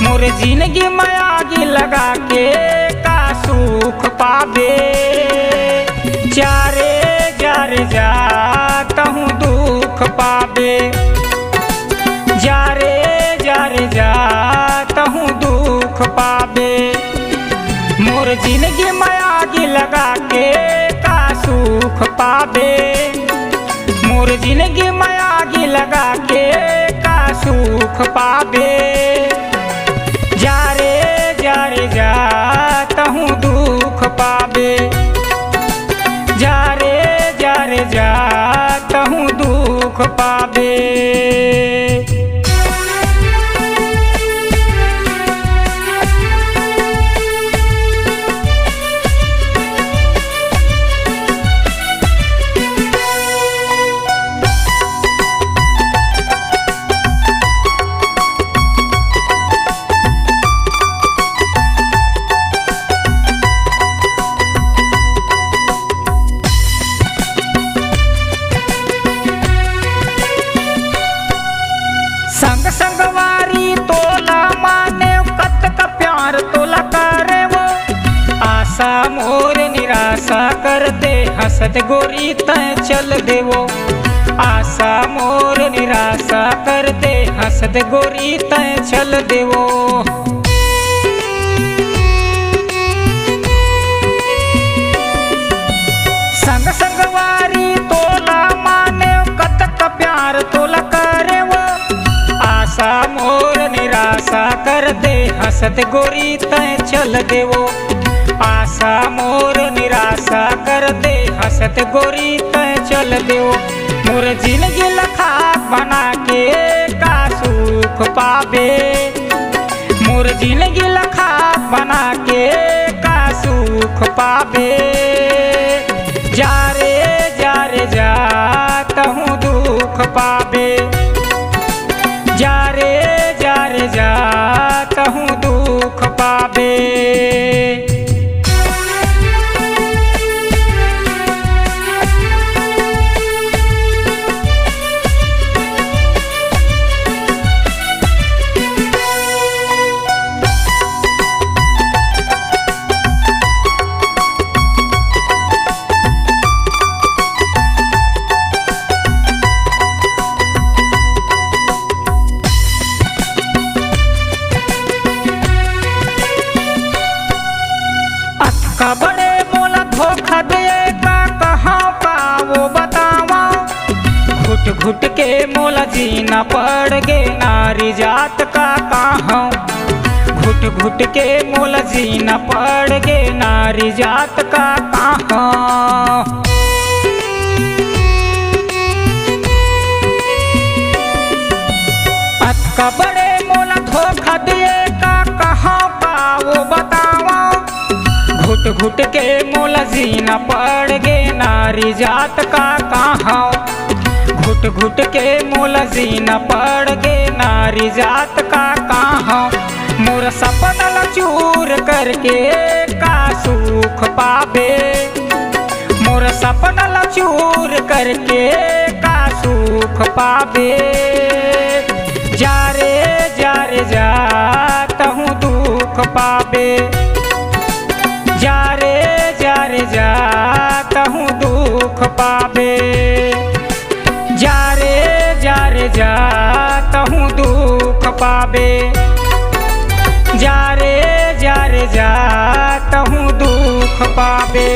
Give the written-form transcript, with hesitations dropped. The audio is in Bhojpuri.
मोर जिंदगी में आग लगा के का सुख पावे। चारे जार जाता हूँ दुख पावे, जारे जार जाता हूँ दुख पावे। मोर जिंदगी में आग लगा के का सुख पावे। मोर जिंदगी में आग लगा के का सुख पावे। जारे जारे जाता हूँ दुख पावे, जारे जारे जाता हूँ दुख पावे। संग संगवारी तोला माने कत का प्यार तोला करे वो। आशा मोर निराशा कर दे हंसत गोरी तय चल देवो। आशा मोर निराशा कर दे हंसत गोरी तय चल देवो। संग संगवारी तोला माने कत का प्यार तोला करे वो। आशा मोर निराशा कर दे हंसत गोरी तय चल देवो। आशा मोर निराशा कर दे हंसत गोरी तय चल देवो। मोर जिंदगी लखा बना के का सुख पावे। मोर जिंदगी लखा बना के का सुख पावे। जारे जारे जाता हूँ दुख पावे, जारे जारे जाता हूँ दुख पावे। का बड़े मोला धोखा दे का कहाँ पावो बतावा। घुट घुट के मोला जीना पड़ गे नारी जात का कहाँ। घुट घुट के मोला जीना पड़ गे नारी जात का कहाँ। का बड़े मोला धोखा दे का कहाँ पावो बतावा। घुट घुट के मोला जीना पड़ गे नारी जात का कहाँ। घुट घुट के मोला जीना पड़ गे नारी जात का कहाँ। मोर सपना ला चूर करके का सुख पावे। मोर सपना ला चूर करके का सुख पावे। जारे जारे जाता हूँ दुख पावे, जारे जारे जाता हूँ दुख पावे। जारे जारे जाता हूँ दुख पावे, जारे जारे जाता हूँ दुख पावे।